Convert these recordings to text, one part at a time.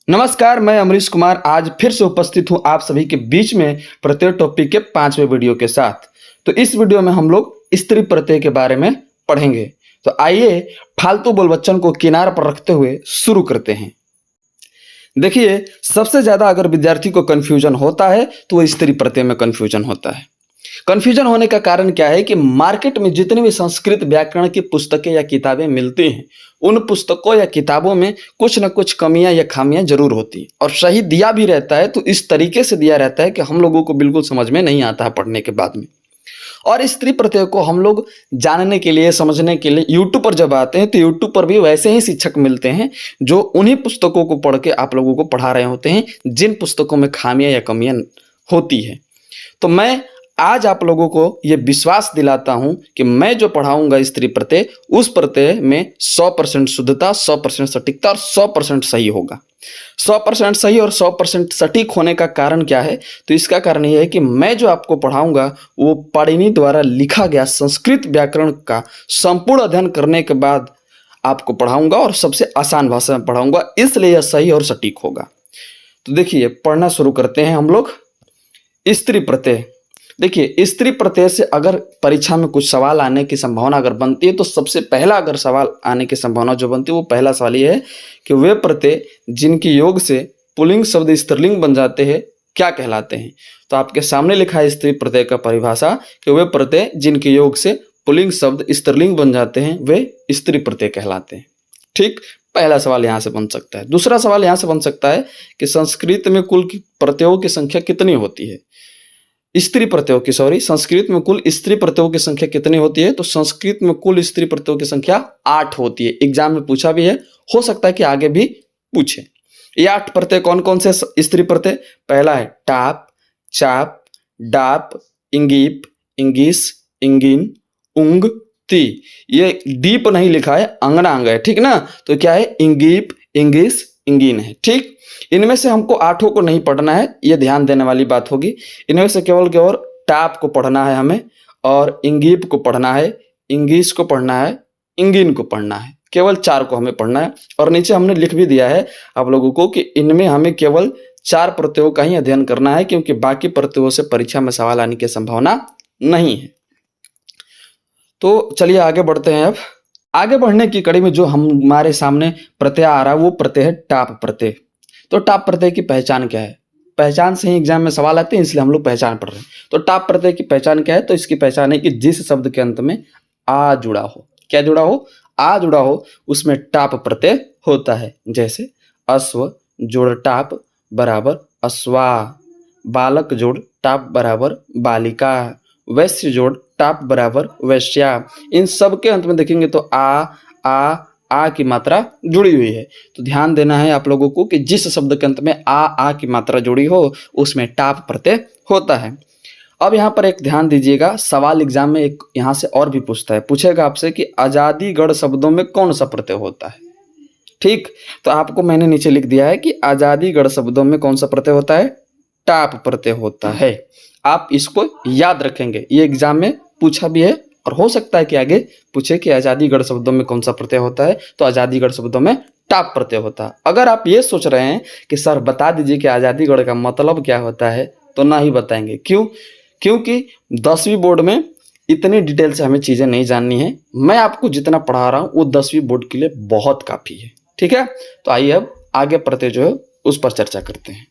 नमस्कार, मैं अमरीश कुमार आज फिर से उपस्थित हूं आप सभी के बीच में प्रत्येक टॉपिक के 5वें वीडियो के साथ। तो इस वीडियो में हम लोग स्त्री प्रत्यय के बारे में पढ़ेंगे। तो आइए फालतू बोलबच्चन को किनारे पर रखते हुए शुरू करते हैं। देखिए, सबसे ज्यादा अगर विद्यार्थी को कंफ्यूजन होता है तो वो स्त्री प्रत्यय में कंफ्यूजन होता है। कंफ्यूजन होने का कारण क्या है कि मार्केट में जितनी भी संस्कृत व्याकरण की पुस्तकें या किताबें मिलती हैं, उन पुस्तकों या किताबों में कुछ न कुछ कमियां या खामियां जरूर होती हैं और सही दिया भी रहता है तो इस तरीके से दिया रहता है कि हम लोगों को बिल्कुल समझ में नहीं आता है पढ़ने के बाद में। और स्त्री प्रत्यय को हम लोग जानने के लिए, समझने के लिए यूट्यूब पर जब आते हैं तो यूट्यूब पर भी वैसे ही शिक्षक मिलते हैं जो उन्हीं पुस्तकों को पढ़ के आप लोगों को पढ़ा रहे होते हैं जिन पुस्तकों में खामियां या कमियां होती है। तो मैं आज आप लोगों को यह विश्वास दिलाता हूं कि मैं जो पढ़ाऊंगा स्त्री प्रत्यय, उस प्रत्यय में 100% शुद्धता, 100% सटीकता और 100% सही होगा। 100% सही और 100% सटीक होने का कारण क्या है? तो इसका कारण यह है कि मैं जो आपको पढ़ाऊंगा वो पाणिनि द्वारा लिखा गया संस्कृत व्याकरण का संपूर्ण अध्ययन करने के बाद आपको पढ़ाऊंगा और सबसे आसान भाषा में पढ़ाऊंगा, इसलिए यह सही और सटीक होगा। तो देखिए, पढ़ना शुरू करते हैं हम लोग। स्त्री प्रत्यय, देखिए स्त्री प्रत्यय से अगर परीक्षा में कुछ सवाल आने की संभावना अगर बनती है तो सबसे पहला अगर सवाल आने की संभावना जो बनती है वो पहला सवाल ये है कि वे प्रत्यय जिनके योग से पुल्लिंग शब्द स्त्रीलिंग बन जाते हैं क्या कहलाते हैं। तो आपके सामने लिखा है स्त्री प्रत्यय का परिभाषा कि वे प्रत्यय जिनके योग से पुल्लिंग शब्द स्त्रीलिंग बन जाते हैं वे स्त्री प्रत्यय कहलाते हैं। ठीक, पहला सवाल यहाँ से बन सकता है। दूसरा सवाल यहाँ से बन सकता है कि संस्कृत में कुल प्रत्ययों की संख्या कितनी होती है। संस्कृत में कुल स्त्री प्रत्ययों की संख्या कितनी होती है? तो संस्कृत में कुल स्त्री प्रत्ययों की संख्या 8 होती है। एग्जाम में पूछा भी है, हो सकता है कि आगे भी पूछे। ये 8 प्रत्यय कौन कौन से स्त्री प्रत्यय? पहला है टाप, चाप, डाप, इंगीप, इंगिस, इंगिन, उंग, ती। ये डीप नहीं लिखा है, अंगना अंग है, ठीक ना। तो क्या है? इंगीप, इंगिस, इंगिन है। ठीक, इनमें से हमको 8 को नहीं पढ़ना है, ये ध्यान देने वाली बात होगी। इनमें से केवल टाप को पढ़ना है हमें, और इंगीप को पढ़ना है, इंगिस को पढ़ना है, इंगिन को पढ़ना है। केवल 4 को हमें पढ़ना है। और नीचे हमने लिख भी दिया है आप लोगों को कि इनमें हमें केवल 4 प्रत्ययों का ही अध्ययन करना है, क्योंकि बाकी प्रत्ययों से परीक्षा में सवाल आने की संभावना नहीं है। तो चलिए आगे बढ़ते हैं। अब आगे बढ़ने की कड़ी में जो हमारे सामने प्रत्यय आ रहा है वो प्रत्यय है टाप प्रत्यय। तो टाप प्रत्यय की पहचान क्या है? पहचान से ही एग्जाम में सवाल आते हैं, इसलिए हम लोग पहचान पढ़ रहे हैं। तो टाप प्रत्यय की पहचान क्या है? तो इसकी पहचान है कि जिस शब्द के अंत में आ जुड़ा हो। क्या जुड़ा हो? आ जुड़ा हो, उसमें टाप प्रत्यय होता है। जैसे अश्व जोड़ टाप बराबर अश्वा, बालक जोड़ टाप बराबर बालिका, वैश्य जोड़ टाप बराबर वैश्या। इन सब के अंत में देखेंगे तो आ की मात्रा जुड़ी हुई है। तो ध्यान देना है आप लोगों को कि जिस शब्द के अंत में आ की मात्रा जुड़ी हो उसमें टाप प्रत्यय होता है। अब यहाँ पर एक ध्यान दीजिएगा, सवाल एग्जाम में एक यहाँ से और भी पूछता है, पूछेगा आपसे कि आजादीगढ़ शब्दों में कौन सा प्रत्यय होता है। ठीक, तो आपको मैंने नीचे लिख दिया है कि आजादीगढ़ शब्दों में कौन सा प्रत्यय होता है? टाप प्रत्यय होता है। आप इसको याद रखेंगे, ये एग्जाम में पूछा भी है और हो सकता है कि आगे पूछे कि आजादीगढ़ शब्दों में कौन सा प्रत्यय होता है। तो आजादीगढ़ शब्दों में टाप प्रत्यय होता है। अगर आप ये सोच रहे हैं कि सर बता दीजिए कि आजादीगढ़ का मतलब क्या होता है, तो ना ही बताएंगे। क्यों? क्योंकि 10वीं बोर्ड में इतनी डिटेल से हमें चीजें नहीं जाननी है। मैं आपको जितना पढ़ा रहा हूं वो 10वीं बोर्ड के लिए बहुत काफी है। ठीक है, तो आइए अब आगे प्रत्यय जो है उस पर चर्चा करते हैं।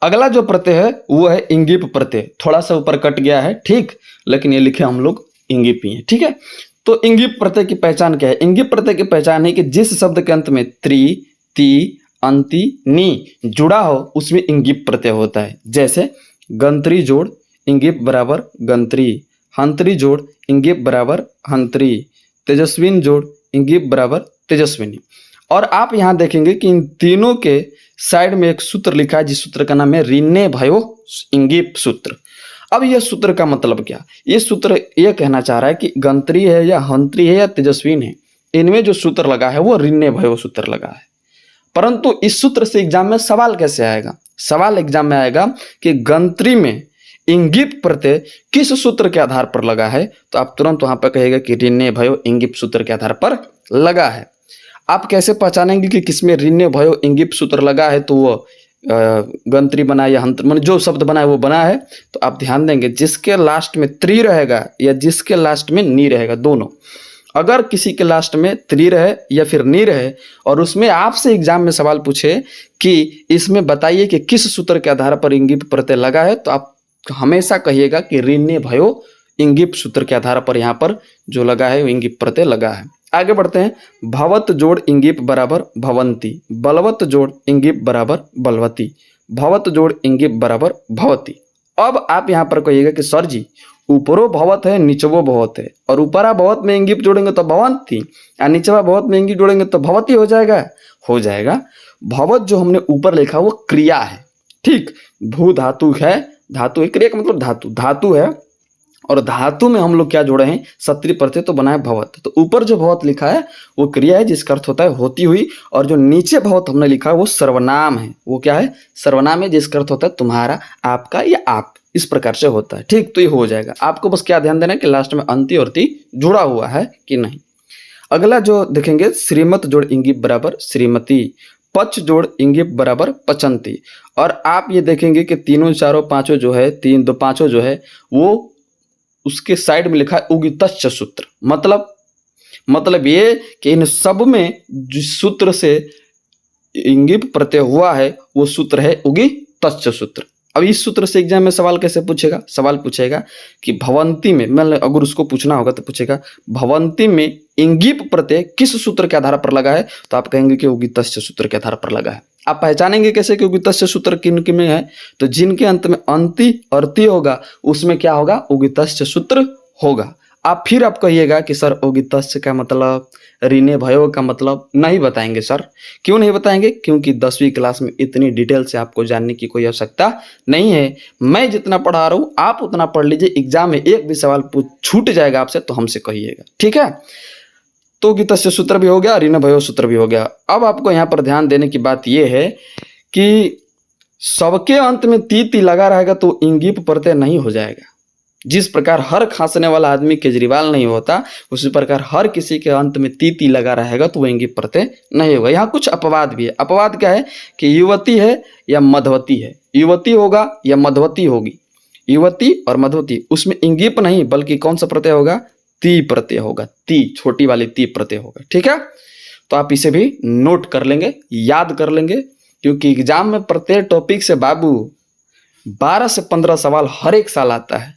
अगला जो प्रत्यय है वो है इंगिप प्रत्यय। थोड़ा सा ऊपर कट गया है, ठीक, लेकिन ये लिखे हम लोग इंगिप ही है। ठीक है, तो इंगिप प्रत्यय की पहचान क्या है? इंगिप प्रत्यय की पहचान है कि जिस शब्द के अंत में त्रि, ती, अंति, नी जुड़ा हो उसमें इंगिप प्रत्यय होता है। जैसे गंत्री जोड़ इंगिप बराबर गंत्री, हंत्री जोड़ इंगिप बराबर हंत्री, तेजस्विन जोड़ इंगिप बराबर तेजस्विनी। और आप यहां देखेंगे कि इन तीनों के साइड में एक सूत्र लिखा है, जिस सूत्र का नाम है ऋणे भयो इंगिप सूत्र। अब यह सूत्र का मतलब क्या? ये सूत्र यह कहना चाह रहा है कि गंत्री है या हंत्री है या तेजस्विन है, इनमें जो सूत्र लगा है वो ऋणे भयो सूत्र लगा है। परंतु इस सूत्र से एग्जाम में सवाल कैसे आएगा? सवाल एग्जाम में आएगा कि गंत्री में इंगिप प्रत्यय किस सूत्र के आधार पर लगा है। तो आप तुरंत वहां पर कहेगा कि ऋणे भयो इंगिप सूत्र के आधार पर लगा है। आप कैसे पहचानेंगे कि किसमें ऋण्य भयो इंगिप सूत्र लगा है, तो वो गंत्री बना या हंत्र, मतलब जो शब्द बना है वो बना है। तो आप ध्यान देंगे जिसके लास्ट में त्री रहेगा या जिसके लास्ट में नी रहेगा, दोनों। अगर किसी के लास्ट में त्री रहे या फिर नी रहे और उसमें आपसे एग्जाम में सवाल पूछे कि इसमें बताइए कि किस सूत्र के आधार पर इंगिप प्रत्यय लगा है, तो आप हमेशा कहिएगा कि ऋण्य भयो इंगिप सूत्र के आधार पर यहाँ पर जो लगा है वो इंगिप प्रत्यय लगा है। आगे बढ़ते हैं। भवत जोड़ इंगिप बराबर भवंती, बलवत जोड़ इंगिप बराबर बलवती, भवत जोड़ इंगिप बराबर भवती। अब आप यहाँ पर कहिएगा कि सर जी ऊपरो भवत है नीचवो भवत है, और ऊपरा भवत में इंगिप जोड़ेंगे तो भवंती, और नीचवा भवत में इंगिप जोड़ेंगे तो भवती हो जाएगा। हो जाएगा। भवत जो हमने ऊपर लिखा वो क्रिया है, ठीक। भू धातु है, धातु है, क्रिया का मतलब धातु, धातु है, और धातु में हम लोग क्या जोड़े हैं, सत्री प्रत्यय, तो बनाए भवत। तो ऊपर जो भवत लिखा है वो क्रिया है जिसका अर्थ होता है होती हुई, और जो नीचे भवत हमने लिखा है वो सर्वनाम है। वो क्या है, सर्वनाम है, जिसका अर्थ होता है तुम्हारा, आपका या आप, इस प्रकार से होता है, ठीक। तो ये हो जाएगा। आपको बस क्या ध्यान देना है कि लास्ट में अंति और ती जुड़ा हुआ है कि नहीं। अगला जो देखेंगे, श्रीमत जोड़ इंगिप बराबर श्रीमती, पच जोड़ इंगिप बराबर पचंती। और आप ये देखेंगे कि तीनों चारों पांचों जो है, तीन दो पांचों जो है, वो उसके साइड में लिखा है उगितश्च सूत्र। मतलब ये कि इन सब में जिस सूत्र से इंगिप प्रत्यय हुआ है वो सूत्र है उगितश्च सूत्र। अब इस सूत्र से एग्जाम में सवाल कैसे पूछेगा, सवाल पूछेगा कि भवंती में, मतलब अगर उसको पूछना होगा तो पूछेगा भवंती में इंगिप प्रत्यय किस सूत्र के आधार पर लगा है, तो आप कहेंगे कि उगितश्च सूत्र के आधार पर लगा है। आप पहचानेंगे कैसे कि उगितश्च सूत्र किन किन में है, तो जिनके अंत में अंति और ति होगा उसमें क्या होगा, उगितश्च सूत्र होगा। आप फिर आप कहिएगा कि सर उगितश्च का मतलब, ऋण्य भयो का मतलब नहीं बताएंगे सर। क्यों नहीं बताएंगे, क्योंकि 10वीं क्लास में इतनी डिटेल से आपको जानने की कोई आवश्यकता नहीं है। मैं जितना पढ़ा रहा हूँ आप उतना पढ़ लीजिए, एग्जाम में एक भी सवाल छूट जाएगा आपसे तो हमसे कहिएगा, ठीक है। तो उगितश्च सूत्र भी हो गया, ऋण्य भयो सूत्र भी हो गया। अब आपको यहाँ पर ध्यान देने की बात यह है कि सबके अंत में ती लगा रहेगा तो इंगिप प्रत्यय नहीं हो जाएगा। जिस प्रकार हर खांसने वाला आदमी केजरीवाल नहीं होता, उसी प्रकार हर किसी के अंत में ती लगा रहेगा तो वो इंगिप प्रत्यय नहीं होगा। यहाँ कुछ अपवाद भी है। अपवाद क्या है कि युवती है या मधवती है, युवती होगा या मधवती होगी, युवती और मधवती, उसमें इंगिप नहीं बल्कि कौन सा प्रत्यय होगा, ती प्रत्यय होगा, ती, छोटी वाली ती प्रत्यय होगा, ठीक है। तो आप इसे भी नोट कर लेंगे, याद कर लेंगे, क्योंकि एग्जाम में प्रत्येक टॉपिक से बाबू 12 से 15 सवाल हर एक साल आता है।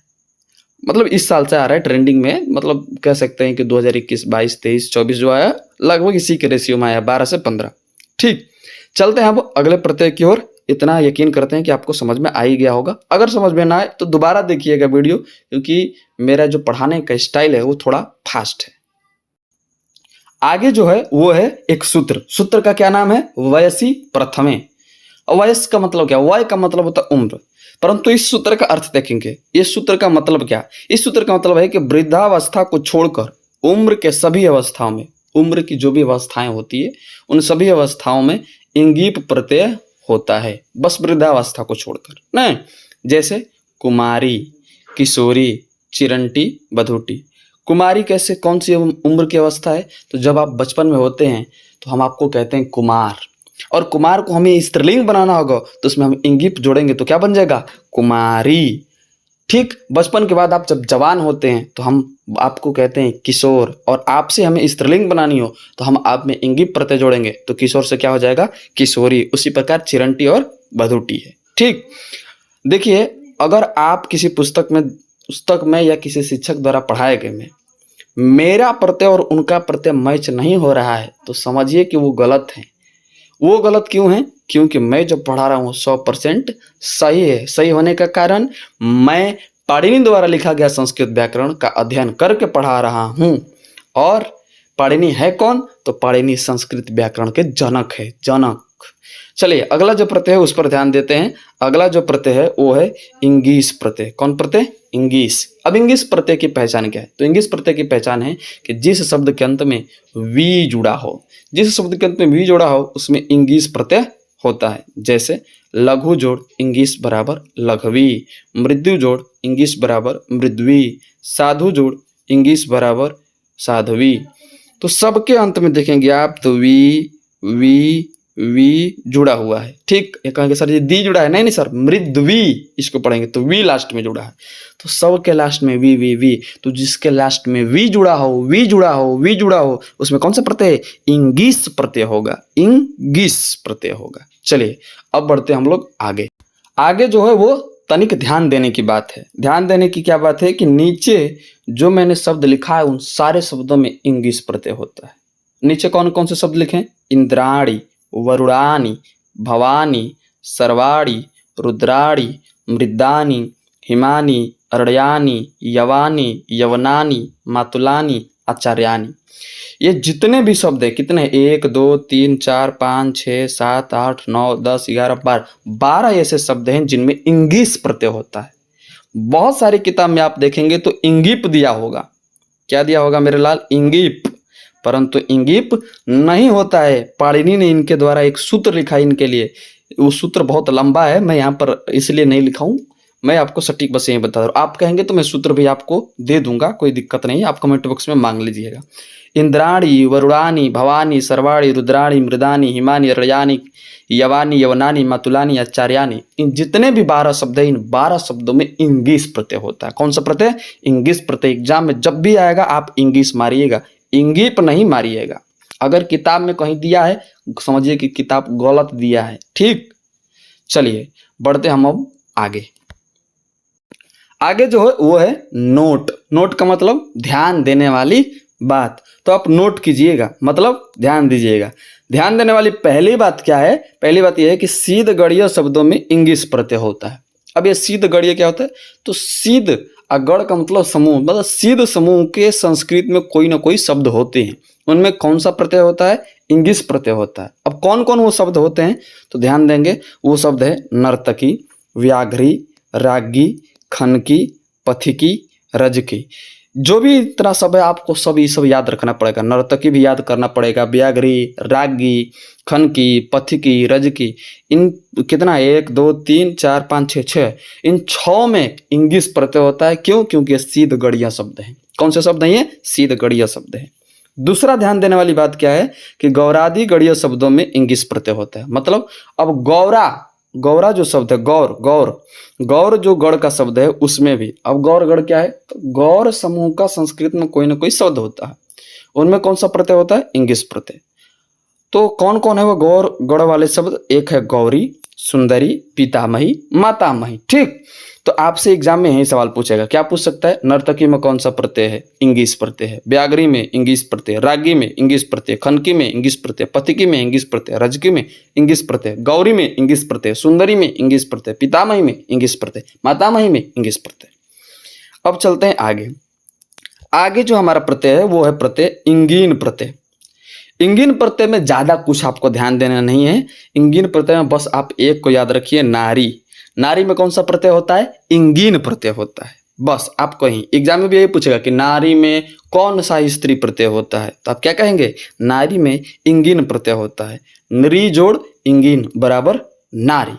मतलब इस साल से आ रहा है ट्रेंडिंग में, मतलब कह सकते हैं कि 2021, 22, 23, 24 जो आया लगभग इसी के रेशियो में आया, 12 से 15, ठीक। चलते हैं अब अगले प्रत्यय की ओर। इतना यकीन करते हैं कि आपको समझ में आ ही गया होगा। अगर समझ में ना आए तो दोबारा देखिएगा वीडियो, क्योंकि मेरा जो पढ़ाने का स्टाइल है वो थोड़ा फास्ट है। आगे जो है वो है एक सूत्र। सूत्र का क्या नाम है, वयसी प्रथमे। वयस का मतलब क्या, वय का मतलब होता है उम्र, परंतु इस सूत्र का अर्थ देखेंगे। इस सूत्र का मतलब क्या, इस सूत्र का मतलब है कि वृद्धावस्था को छोड़कर उम्र के सभी अवस्थाओं में, उम्र की जो भी अवस्थाएं होती है उन सभी अवस्थाओं में इंगिप प्रत्यय होता है, बस वृद्धावस्था को छोड़कर नहीं। जैसे कुमारी, किशोरी, चिरंटी, बधूटी। कुमारी कैसे, कौन सी उम्र की अवस्था है, तो जब आप बचपन में होते हैं तो हम आपको कहते हैं कुमार, और कुमार को हमें स्त्रीलिंग बनाना होगा तो उसमें हम इंगिप जोड़ेंगे तो क्या बन जाएगा, कुमारी, ठीक। बचपन के बाद आप जब जवान होते हैं तो हम आपको कहते हैं किशोर, और आपसे हमें स्त्रीलिंग बनानी हो तो हम आप में इंगिप प्रत्यय जोड़ेंगे तो किशोर से क्या हो जाएगा, किशोरी। उसी प्रकार चिरंटी और बधूटी है, ठीक। देखिए अगर आप किसी पुस्तक में या किसी शिक्षक द्वारा पढ़ाए गए में मेरा प्रत्यय और उनका प्रत्यय मैच नहीं हो रहा है तो समझिए कि वो गलत है। वो गलत क्यों है, क्योंकि मैं जो पढ़ा रहा हूँ 100% सही है। सही होने का कारण मैं पाणिनि द्वारा लिखा गया संस्कृत व्याकरण का अध्ययन करके पढ़ा रहा हूँ, और पाणिनि है कौन, तो पाणिनि संस्कृत व्याकरण के जनक है, जनक। चलिए अगला जो प्रत्यय है उस पर ध्यान देते हैं। अगला जो प्रत्यय है वो है इंगीस प्रत्यय। कौन प्रत्यय, इंगीस। अब इंगीस प्रत्यय की पहचान क्या है, तो इंगीस प्रत्यय की पहचान है कि जिस शब्द के अंत में वी जुड़ा हो, जिस शब्द के अंत में वी जोड़ा हो उसमें इंगीस प्रत्यय होता है। जैसे लघु जोड़ इंगीस बराबर लघवी, मृदु जोड़ इंगीस बराबर मृद्वी, साधु जोड़ इंगीस बराबर साध्वी। तो सबके अंत में देखेंगे आप तो वी जुड़ा हुआ है। ठीक, ये कहेंगे सर ये दी जुड़ा है, नहीं नहीं सर, मृद्वी इसको पढ़ेंगे तो वी लास्ट में जुड़ा है। तो सबके लास्ट में वी, तो जिसके लास्ट में वी जुड़ा हो उसमें कौन सा प्रत्यय है? इंगिस प्रत्यय होगा, इंगिस प्रत्यय होगा। चलिए अब बढ़ते हम लोग आगे। आगे जो है वो तनिक ध्यान देने की बात है। ध्यान देने की क्या बात है कि नीचे जो मैंने शब्द लिखा है उन सारे शब्दों में इंगिस प्रत्यय होता है। नीचे कौन कौन से शब्द लिखे? इंद्राणी, वरुणानी, भवानी, सर्वाणी, रुद्राणी, मृदानी, हिमानी, अर्यानी, यवानी, यवनानी, मातुलानी, आचार्यानी। ये जितने भी शब्द है, कितने? 1 2 3 4 5 6 7 8 9 10 11 12 ऐसे शब्द हैं जिनमें इंगिस प्रत्यय होता है। बहुत सारी किताब में आप देखेंगे तो इंगिप दिया होगा। क्या दिया होगा मेरे लाल? इंगिप। परंतु इंगिप नहीं होता है। पाणिनि ने इनके द्वारा एक सूत्र लिखा है इनके लिए। वो सूत्र बहुत लंबा है, मैं यहाँ पर इसलिए नहीं लिखा हूँ, मैं आपको सटीक बस यही बता रहा हूँ। आप कहेंगे तो मैं सूत्र भी आपको दे दूंगा, कोई दिक्कत नहीं है, आप कमेंट बॉक्स में मांग लीजिएगा। इंद्राणी, वरुणानी, भवानी, सर्वाणी, रुद्राणी, मृदानी, हिमानी, अर्यानी, यवानी, यवनानी, मातुलानी, आचार्यानी, इन जितने भी 12 शब्द हैं, इन 12 शब्दों में इंगिस प्रत्यय होता है। कौन सा प्रत्यय? इंगिस प्रत्यय। एग्जाम में जब भी आएगा आप इंगिस मारिएगा, इंगिप नहीं मारिएगा। अगर किताब में कहीं दिया है समझिए कि किताब गलत दिया है। ठीक, चलिए बढ़ते हम अब आगे। आगे जो है वो है नोट। नोट का मतलब ध्यान देने वाली बात। तो आप नोट कीजिएगा, मतलब ध्यान दीजिएगा। ध्यान देने वाली पहली बात क्या है? पहली बात यह है कि सीध गणीय शब्दों में इंगिस प्रत्यय होता है। अब ये सीध गणीय क्या होता है? तो सीध गण का मतलब समूह, मतलब सीध समूह के संस्कृत में कोई ना कोई शब्द होते हैं, उनमें कौन सा प्रत्यय होता है? इंगिस प्रत्यय होता है। अब कौन कौन वो शब्द होते हैं तो ध्यान देंगे। वो शब्द है नर्तकी, व्याघ्री, रागी, खनकी, पथिकी, रजकी। जो भी इतना सब है आपको सब याद रखना पड़ेगा। नर्तकी भी याद करना पड़ेगा, व्याघ्री, रागी, खनकी, पथिकी, रजकी। इन कितना? 1 2 3 4 5 6 6, इन 6 में इंगिस प्रत्यय होता है। क्यों? क्योंकि ये सीध गणीय शब्द हैं। कौन से शब्द हैं ये? सीध गणीय शब्द हैं। दूसरा ध्यान देने वाली बात क्या है कि गौरादि गणीय शब्दों में इंगिस प्रत्यय होता है। मतलब अब गौरा जो शब्द है, गौर जो गढ़ का शब्द है उसमें भी, अब गौर गढ़ क्या है? तो गौर समूह का संस्कृत में कोई ना कोई शब्द होता है, उनमें कौन सा प्रत्यय होता है? इंगिस प्रत्यय। तो कौन कौन है वो गौर गढ़ वाले शब्द? एक है गौरी, सुंदरी, पितामही, मातामही। ठीक, तो आपसे एग्जाम में यही सवाल पूछेगा। क्या पूछ सकता है? नर्तकी में कौन सा प्रत्यय है? इंगिस प्रत्यय है। व्याघ्री में इंगिस प्रत्यय, रागी में इंगिस प्रत्यय, खनकी में इंगिस प्रत्यय, पथिकी में इंगिस प्रत्यय, रजकी में इंगिस प्रत्यय, गौरी में इंगिस प्रत्यय, सुंदरी में इंगिस प्रत्यय, पितामही में इंगिस प्रत्यय, मातामही में इंगिस प्रत्यय। अब चलते हैं आगे। आगे जो हमारा प्रत्यय है वो है प्रत्यय इंगीन प्रत्यय। इंगीन प्रत्यय में ज्यादा कुछ आपको ध्यान देना नहीं है। इंगीन प्रत्यय में बस आप एक को याद रखिए, नारी। नारी में कौन सा प्रत्यय होता है? इंगीन प्रत्यय होता है। बस आपको ही एग्जाम में भी यही पूछेगा कि नारी में कौन सा स्त्री प्रत्यय होता है, तो आप क्या कहेंगे? नारी में इंगीन प्रत्यय होता है। नरी जोड़ इंगीन बराबर नारी।